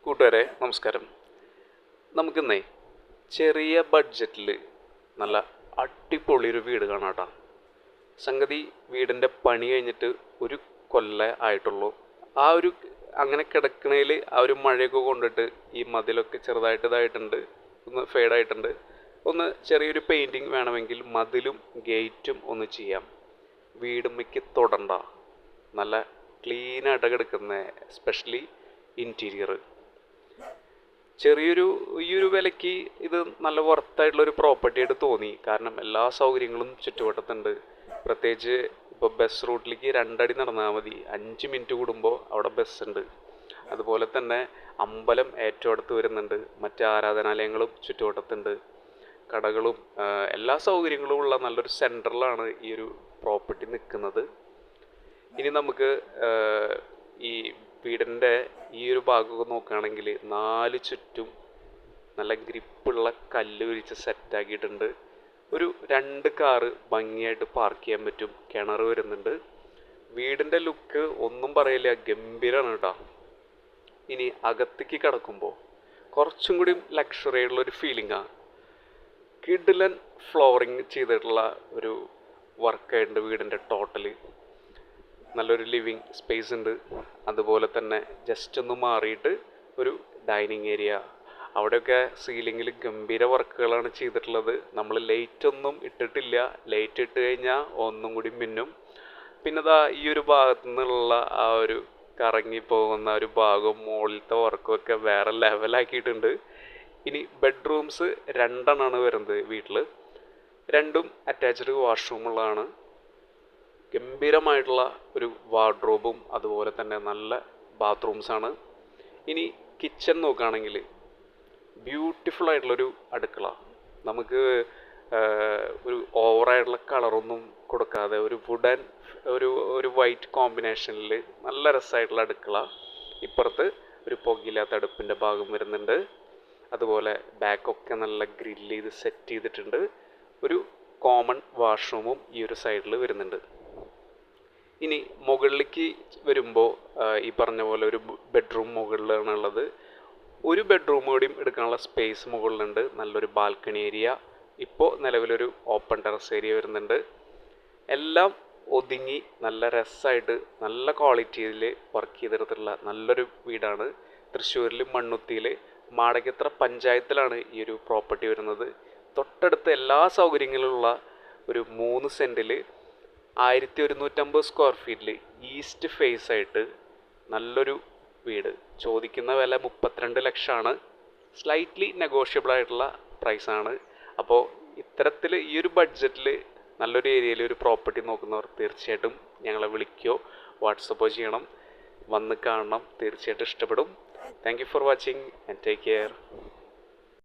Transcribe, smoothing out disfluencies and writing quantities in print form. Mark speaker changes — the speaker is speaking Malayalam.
Speaker 1: കൂട്ടുകാരെ നമസ്കാരം. നമുക്കിന്നേ ചെറിയ ബഡ്ജറ്റിൽ നല്ല അടിപൊളി ഒരു വീട് കാണാട്ടോ. സംഗതി വീടിൻ്റെ പണി കഴിഞ്ഞിട്ട് ഒരു കൊല്ലം ആയിട്ടുള്ളൂ. ആ ഒരു അങ്ങനെ കിടക്കണേൽ ആ ഒരു മഴയൊക്കെ കൊണ്ടിട്ട് ഈ മതിലൊക്കെ ചെറുതായിട്ട് ഇതായിട്ടുണ്ട്, ഒന്ന് ഫേഡായിട്ടുണ്ട്. ഒന്ന് ചെറിയൊരു പെയിൻറ്റിങ് വേണമെങ്കിൽ മതിലും ഗേറ്റും ഒന്ന് ചെയ്യാം. വീടുമ്മയ്ക്ക് തൊടണ്ട, നല്ല ക്ലീനായിട്ട് കിടക്കുന്ന എസ്പെഷ്യലി ഇൻറ്റീരിയർ. ഈ ഒരു വിലയ്ക്ക് ഇത് നല്ല വർത്തായിട്ടുള്ളൊരു പ്രോപ്പർട്ടി ആയിട്ട് തോന്നി. കാരണം എല്ലാ സൗകര്യങ്ങളും ചുറ്റുവട്ടത്തുണ്ട്. പ്രത്യേകിച്ച് ഇപ്പോൾ ബസ് റൂട്ടിലേക്ക് 2 അടി നടന്നാൽ മതി, 5 മിനിറ്റ് കൂടുമ്പോൾ അവിടെ ബസ്സുണ്ട്. അതുപോലെ തന്നെ അമ്പലം ഏറ്റവും അടുത്ത് വരുന്നുണ്ട്, മറ്റ് ആരാധനാലയങ്ങളും ചുറ്റുവട്ടത്തുണ്ട്, കടകളും എല്ലാ സൗകര്യങ്ങളും ഉള്ള നല്ലൊരു സെൻറ്ററിലാണ് ഈ ഒരു പ്രോപ്പർട്ടി നിൽക്കുന്നത്. ഇനി നമുക്ക് ഈ വീടിൻ്റെ ഈ ഒരു ഭാഗമൊക്കെ നോക്കുകയാണെങ്കിൽ 4 ചുറ്റും നല്ല ഗ്രിപ്പുള്ള കല്ല് വിരിച്ച് സെറ്റാക്കിയിട്ടുണ്ട്. ഒരു 2 കാറ് ഭംഗിയായിട്ട് പാർക്ക് ചെയ്യാൻ പറ്റും. കിണർ വരുന്നുണ്ട്. വീടിൻ്റെ ലുക്ക് ഒന്നും പറയില്ല, ഗംഭീരമാണ് കേട്ടോ. ഇനി അകത്തേക്ക് കിടക്കുമ്പോൾ കുറച്ചും കൂടി ലക്ഷറി ആയിട്ടുള്ളൊരു ഫീലിംഗാണ്. കിഡിലൻ ഫ്ലോറിങ് ചെയ്തിട്ടുള്ള ഒരു വർക്കായിട്ടുണ്ട് വീടിൻ്റെ ടോട്ടല്. നല്ലൊരു ലിവിങ് സ്പേസ് ഉണ്ട്. അതുപോലെ തന്നെ ജസ്റ്റ് ഒന്ന് മാറിയിട്ട് ഒരു ഡൈനിങ് ഏരിയ, അവിടെയൊക്കെ സീലിങ്ങിൽ ഗംഭീര വർക്കുകളാണ് ചെയ്തിട്ടുള്ളത്. നമ്മൾ ലൈറ്റ് ഒന്നും ഇട്ടിട്ടില്ല, ലൈറ്റ് ഇട്ട് കഴിഞ്ഞാൽ ഒന്നും കൂടി മിന്നും. പിന്നെ ഈ ഒരു ഭാഗത്തു നിന്നുള്ള ആ ഒരു കറങ്ങിപ്പോകുന്ന ഒരു ഭാഗവും മുകളിലത്തെ വർക്കുമൊക്കെ വേറെ ലെവലാക്കിയിട്ടുണ്ട്. ഇനി ബെഡ്റൂംസ് 2 വരുന്നത് വീട്ടിൽ. 2 അറ്റാച്ച്ഡ് വാഷ്റൂമുള്ളതാണ്. ഗംഭീരമായിട്ടുള്ള ഒരു വാർഡ്രോബും അതുപോലെ തന്നെ നല്ല ബാത്റൂംസാണ്. ഇനി കിച്ചൺ നോക്കുകയാണെങ്കിൽ ബ്യൂട്ടിഫുൾ ആയിട്ടുള്ളൊരു അടുക്കള. നമുക്ക് ഒരു ഓവറായിട്ടുള്ള കളറൊന്നും കൊടുക്കാതെ ഒരു വുഡൻ ഒരു വൈറ്റ് കോമ്പിനേഷനിൽ നല്ല രസമായിട്ടുള്ള അടുക്കള. ഇപ്പുറത്ത് ഒരു പുകയില്ലാത്ത അടുപ്പിൻ്റെ ഭാഗം വരുന്നുണ്ട്. അതുപോലെ ബാക്കൊക്കെ നല്ല ഗ്രില്ല് ചെയ്ത് സെറ്റ് ചെയ്തിട്ടുണ്ട്. ഒരു കോമൺ വാഷ്റൂമും ഈ ഒരു സൈഡിൽ വരുന്നുണ്ട്. ഇനി മുകളിലേക്ക് വരുമ്പോൾ ഈ പറഞ്ഞ പോലെ ഒരു ബെഡ്റൂം മുകളിലാണുള്ളത്. ഒരു ബെഡ്റൂം കൂടിയും എടുക്കാനുള്ള സ്പേസ് മുകളിലുണ്ട്. നല്ലൊരു ബാൽക്കണി ഏരിയ, ഇപ്പോൾ നിലവിലൊരു ഓപ്പൺ ടെറസ് ഏരിയ വരുന്നുണ്ട്. എല്ലാം ഒതുങ്ങി നല്ല രസമായിട്ട് നല്ല ക്വാളിറ്റിയിൽ വർക്ക് ചെയ്തെടുത്തിട്ടുള്ള നല്ലൊരു വീടാണ്. തൃശ്ശൂരിൽ മണ്ണുത്തിയിൽ മാടകത്ര പഞ്ചായത്തിലാണ് ഈ ഒരു പ്രോപ്പർട്ടി വരുന്നത്. തൊട്ടടുത്ത് എല്ലാ സൗകര്യങ്ങളുള്ള ഒരു 3 സെൻറ്റിൽ 1150 സ്ക്വയർ ഫീറ്റിൽ ഈസ്റ്റ് ഫേസ് ആയിട്ട് നല്ലൊരു വീട്. ചോദിക്കുന്ന വില 32 ലക്ഷമാണ്. സ്ലൈറ്റ്ലി നെഗോഷ്യബിൾ ആയിട്ടുള്ള പ്രൈസാണ്. അപ്പോൾ ഇത്തരത്തിൽ ഈ ഒരു ബഡ്ജറ്റിൽ നല്ലൊരു ഏരിയയിൽ ഒരു പ്രോപ്പർട്ടി നോക്കുന്നവർ തീർച്ചയായിട്ടും ഞങ്ങളെ വിളിക്കുകയോ വാട്സപ്പോ ചെയ്യണം. വന്ന് കാണണം, തീർച്ചയായിട്ടും ഇഷ്ടപ്പെടും. Thank you for watching and take care.